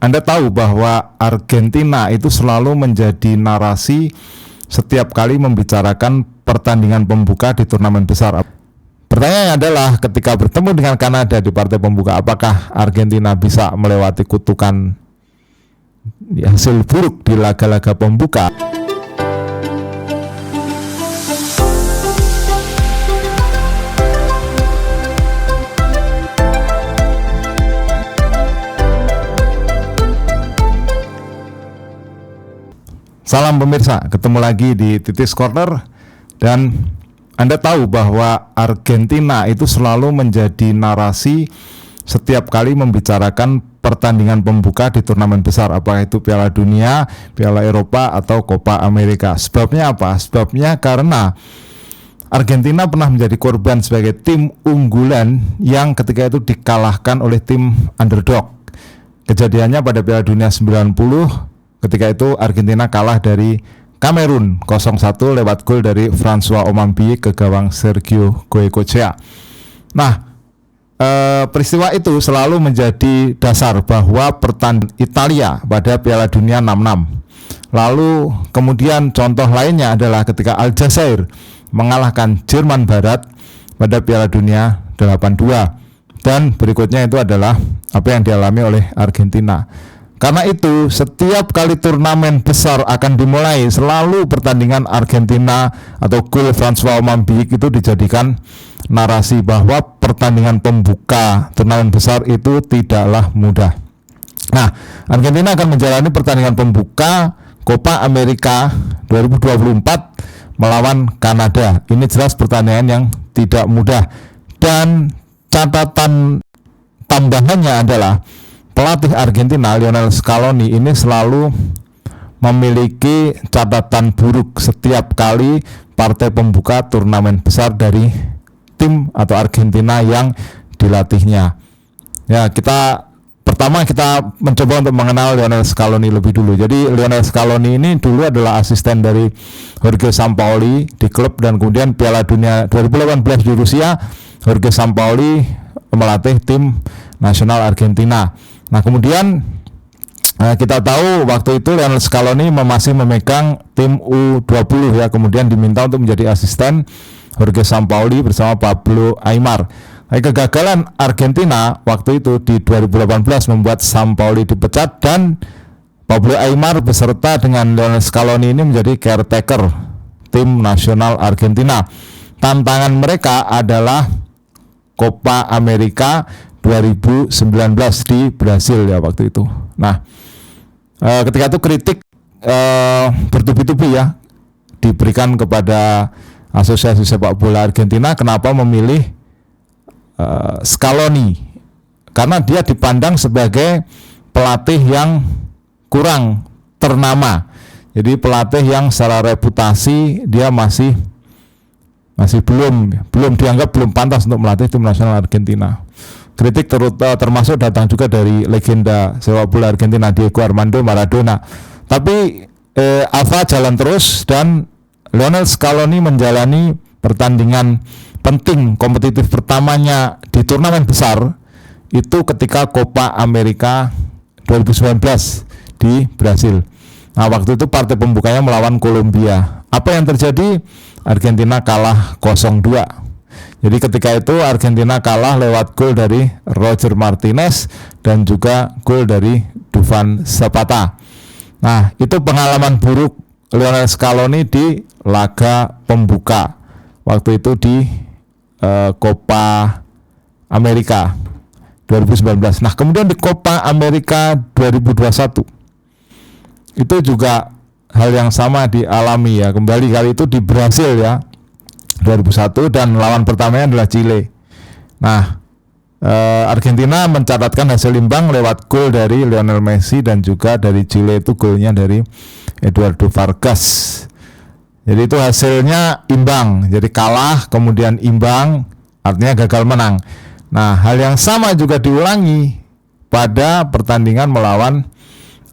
Anda tahu bahwa Argentina itu selalu menjadi narasi setiap kali membicarakan pertandingan pembuka di turnamen besar. Pertanyaannya adalah ketika bertemu dengan Kanada di partai pembuka, apakah Argentina bisa melewati kutukan hasil buruk di laga-laga pembuka? Salam pemirsa, ketemu lagi di Titis Corner. Dan Anda tahu bahwa Argentina itu selalu menjadi narasi setiap kali membicarakan pertandingan pembuka di turnamen besar, apakah itu Piala Dunia, Piala Eropa, atau Copa America. Sebabnya apa? Sebabnya karena Argentina pernah menjadi korban sebagai tim unggulan yang ketika itu dikalahkan oleh tim underdog. Kejadiannya pada Piala Dunia 90, ketika itu Argentina kalah dari Kamerun 0-1 lewat gol dari François Omambi ke gawang Sergio Goycochea. Nah, peristiwa itu selalu menjadi dasar bahwa pertandingan Italia pada Piala Dunia 66. Lalu kemudian contoh lainnya adalah ketika Aljazair mengalahkan Jerman Barat pada Piala Dunia 82. Dan berikutnya itu adalah apa yang dialami oleh Argentina. Karena itu setiap kali turnamen besar akan dimulai, selalu pertandingan Argentina atau gol François Omambi itu dijadikan narasi bahwa pertandingan pembuka turnamen besar itu tidaklah mudah. Nah, Argentina akan menjalani pertandingan pembuka Copa America 2024 melawan Kanada. Ini jelas pertandingan yang tidak mudah. Dan catatan tambahannya adalah pelatih Argentina Lionel Scaloni ini selalu memiliki catatan buruk setiap kali partai pembuka turnamen besar dari tim atau Argentina yang dilatihnya. Ya, pertama kita mencoba untuk mengenal Lionel Scaloni lebih dulu. Jadi Lionel Scaloni ini dulu adalah asisten dari Jorge Sampaoli di klub, dan kemudian Piala Dunia 2018 di Rusia, Jorge Sampaoli melatih tim nasional Argentina. Nah, kemudian kita tahu waktu itu Lionel Scaloni masih memegang tim U20 ya, kemudian diminta untuk menjadi asisten Jorge Sampaoli bersama Pablo Aimar. Nah, kegagalan Argentina waktu itu di 2018 membuat Sampaoli dipecat, dan Pablo Aimar beserta dengan Lionel Scaloni ini menjadi caretaker tim nasional Argentina. Tantangan mereka adalah Copa America 2019 di Brasil ya waktu itu. Nah, ketika itu kritik bertubi-tubi ya diberikan kepada Asosiasi Sepak Bola Argentina, kenapa memilih Scaloni, karena dia dipandang sebagai pelatih yang kurang ternama. Jadi pelatih yang secara reputasi dia masih belum dianggap belum pantas untuk melatih tim nasional Argentina. Kritik termasuk datang juga dari legenda sepak bola Argentina Diego Armando Maradona. Tapi Alfa jalan terus, dan Lionel Scaloni menjalani pertandingan penting kompetitif pertamanya di turnamen besar itu ketika Copa America 2019 di Brasil. Nah, waktu itu partai pembukanya melawan Kolombia. Apa yang terjadi? Argentina kalah 0-2. Jadi ketika itu Argentina kalah lewat gol dari Roger Martinez dan juga gol dari Duván Zapata. Nah, itu pengalaman buruk Lionel Scaloni di laga pembuka waktu itu di Copa America 2019. Nah, kemudian di Copa America 2021 itu juga hal yang sama dialami ya. Kembali kali itu di Brasil ya, 2001, dan lawan pertamanya adalah Chile. Nah, Argentina mencatatkan hasil imbang lewat gol dari Lionel Messi, dan juga dari Chile itu golnya dari Eduardo Vargas. Jadi itu hasilnya imbang, jadi kalah kemudian imbang, artinya gagal menang. Nah, hal yang sama juga diulangi pada pertandingan melawan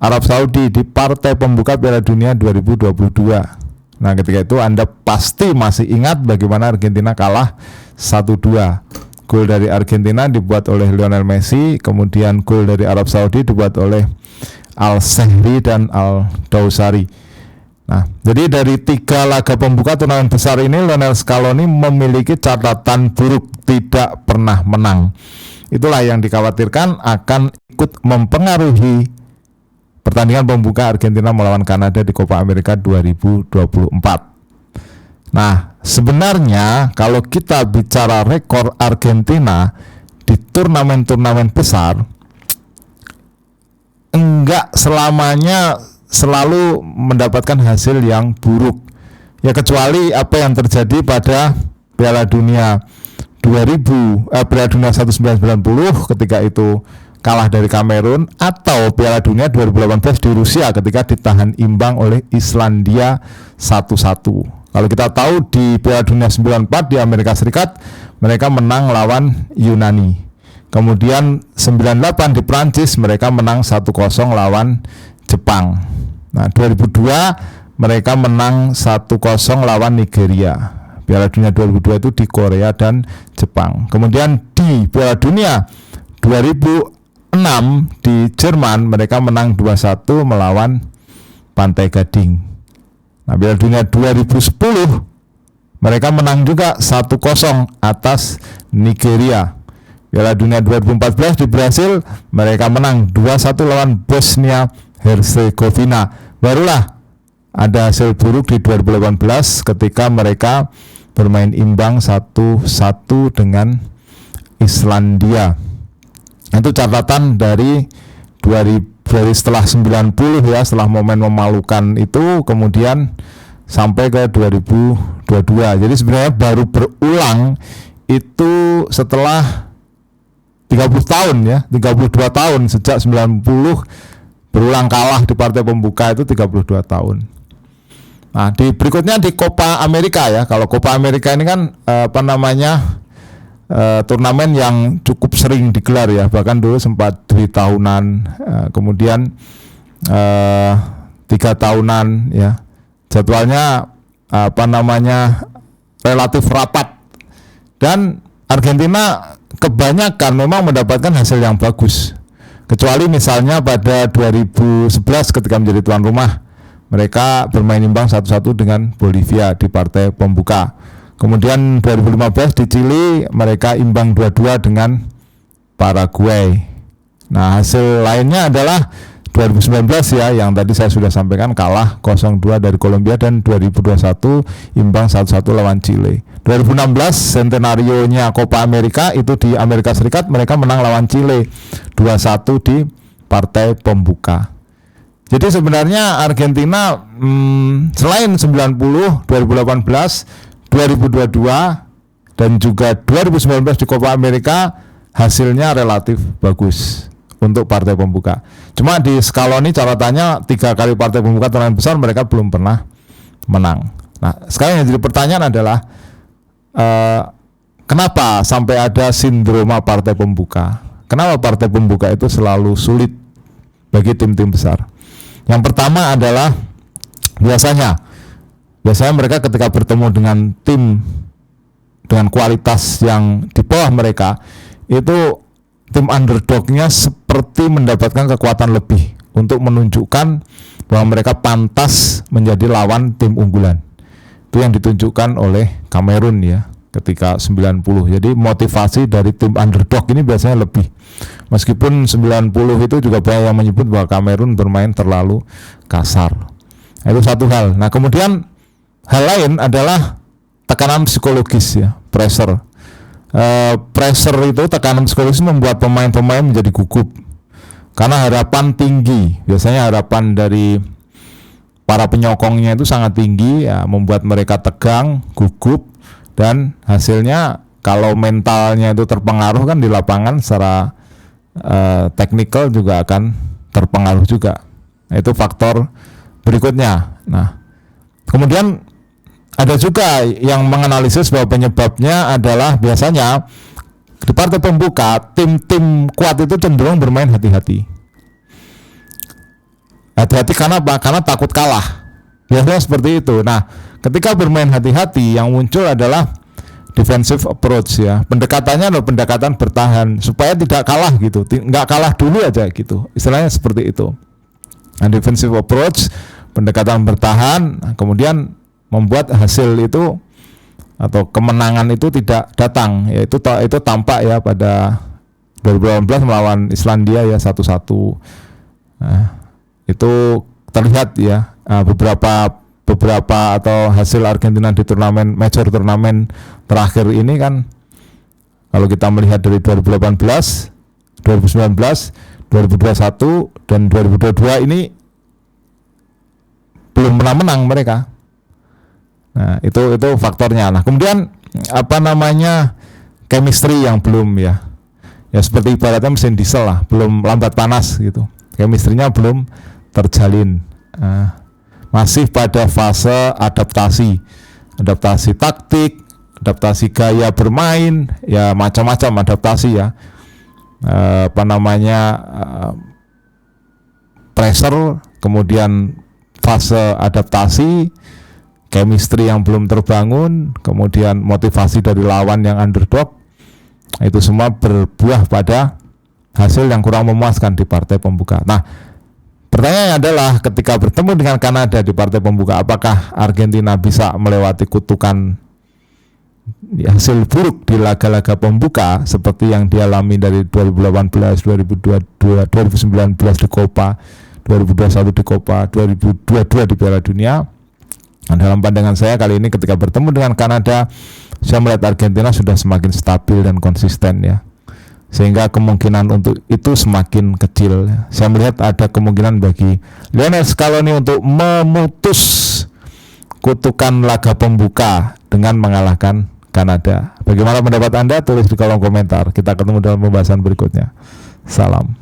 Arab Saudi di partai pembuka Piala Dunia 2022. Nah, ketika itu Anda pasti masih ingat bagaimana Argentina kalah 1-2. gol dari Argentina dibuat oleh Lionel Messi, kemudian gol dari Arab Saudi dibuat oleh Al-Sehri dan Al-Dawsari. Nah, jadi dari 3 laga pembuka turnamen besar ini, Lionel Scaloni memiliki catatan buruk, tidak pernah menang. Itulah yang dikhawatirkan akan ikut mempengaruhi pertandingan pembuka Argentina melawan Kanada di Copa America 2024. Nah, sebenarnya kalau kita bicara rekor Argentina di turnamen-turnamen besar, enggak selamanya selalu mendapatkan hasil yang buruk. Ya kecuali apa yang terjadi pada Piala Dunia 1990 ketika itu kalah dari Kamerun, atau Piala Dunia 2018 di Rusia ketika ditahan imbang oleh Islandia 1-1. Kalau kita tahu di Piala Dunia 94 di Amerika Serikat mereka menang lawan Yunani. Kemudian 98 di Prancis mereka menang 1-0 lawan Jepang. Nah, 2002 mereka menang 1-0 lawan Nigeria. Piala Dunia 2002 itu di Korea dan Jepang. Kemudian di Piala Dunia 2006 di Jerman mereka menang 2-1 melawan Pantai Gading. Nah, Piala Dunia 2010 mereka menang juga 1-0 atas Nigeria. Piala Dunia 2014 di Brasil mereka menang 2-1 lawan Bosnia Herzegovina. Barulah ada hasil buruk di 2018 ketika mereka bermain imbang 1-1 dengan Islandia. Itu catatan dari setelah 90 ya, setelah momen memalukan itu kemudian sampai ke 2022. Jadi sebenarnya baru berulang itu setelah 30 tahun ya, 32 tahun sejak 90 berulang kalah di partai pembuka itu 32 tahun. Nah, di berikutnya di Copa America ya. Kalau Copa America ini kan turnamen yang cukup sering digelar ya. Bahkan dulu sempat 2 tahunan, kemudian 3 tahunan ya. Jadwalnya relatif rapat. Dan Argentina kebanyakan memang mendapatkan hasil yang bagus. Kecuali misalnya pada 2011 ketika menjadi tuan rumah, mereka bermain imbang 1-1 dengan Bolivia di partai pembuka. Kemudian 2015 di Chili mereka imbang 2-2 dengan Paraguay. Nah, hasil lainnya adalah 2019 ya, yang tadi saya sudah sampaikan kalah 0-2 dari Kolombia, dan 2021 imbang 1-1 lawan Chile. 2016 centenario-nya Copa America itu di Amerika Serikat, mereka menang lawan Chile 2-1 di partai pembuka. Jadi sebenarnya Argentina selain 90, 2018, 2022 dan juga 2019 di Copa America hasilnya relatif bagus untuk partai pembuka. Cuma di Scaloni catatannya 3 kali partai pembuka turnamen besar mereka belum pernah menang. Nah, sekarang yang jadi pertanyaan adalah kenapa sampai ada sindroma partai pembuka? Kenapa partai pembuka itu selalu sulit bagi tim-tim besar? Yang pertama adalah biasanya mereka ketika bertemu dengan tim dengan kualitas yang di bawah mereka, itu tim underdognya seperti mendapatkan kekuatan lebih untuk menunjukkan bahwa mereka pantas menjadi lawan tim unggulan. Itu yang ditunjukkan oleh Kamerun ya ketika 90. Jadi motivasi dari tim underdog ini biasanya lebih. Meskipun 90 itu juga banyak yang menyebut bahwa Kamerun bermain terlalu kasar. Itu satu hal. Nah, kemudian hal lain adalah tekanan psikologis ya, pressure. Pressure itu, tekanan psikologis membuat pemain-pemain menjadi gugup karena harapan tinggi. Biasanya harapan dari para penyokongnya itu sangat tinggi ya, membuat mereka tegang, gugup, dan hasilnya kalau mentalnya itu terpengaruh kan di lapangan secara teknikal juga akan terpengaruh juga. Itu faktor berikutnya. Nah, kemudian ada juga yang menganalisis bahwa penyebabnya adalah biasanya di partai pembuka tim-tim kuat itu cenderung bermain hati-hati. Hati-hati karena apa? Karena takut kalah. Biasanya seperti itu. Nah, ketika bermain hati-hati yang muncul adalah defensive approach ya. Pendekatannya adalah pendekatan bertahan supaya tidak kalah gitu, nggak kalah dulu aja gitu. Istilahnya seperti itu. Nah, defensive approach, pendekatan bertahan, kemudian membuat hasil itu atau kemenangan itu tidak datang. Ya, itu tampak ya pada 2018 melawan Islandia ya 1-1. Nah, itu terlihat ya beberapa atau hasil Argentina di turnamen major turnamen terakhir ini kan, kalau kita melihat dari 2018, 2019, 2021 dan 2022 ini belum pernah menang mereka. Nah, itu faktornya. Nah, kemudian chemistry yang belum ya seperti ibaratnya mesin diesel lah, belum lambat panas gitu. Chemistry-nya belum terjalin. Masih pada fase adaptasi taktik, adaptasi gaya bermain, ya macam-macam adaptasi ya. Pressure, kemudian fase adaptasi, chemistry yang belum terbangun, kemudian motivasi dari lawan yang underdog, itu semua berbuah pada hasil yang kurang memuaskan di partai pembuka. Nah, pertanyaannya adalah ketika bertemu dengan Kanada di partai pembuka, apakah Argentina bisa melewati kutukan hasil buruk di laga-laga pembuka seperti yang dialami dari 2018, 2022, 2019 di Copa, 2021 di Copa, 2022 di Piala Dunia. Nah, dalam pandangan saya kali ini ketika bertemu dengan Kanada, saya melihat Argentina sudah semakin stabil dan konsisten ya, sehingga kemungkinan untuk itu semakin kecil. Saya melihat ada kemungkinan bagi Lionel Scaloni untuk memutus kutukan laga pembuka dengan mengalahkan Kanada. Bagaimana pendapat Anda? Tulis di kolom komentar. Kita ketemu dalam pembahasan berikutnya. Salam.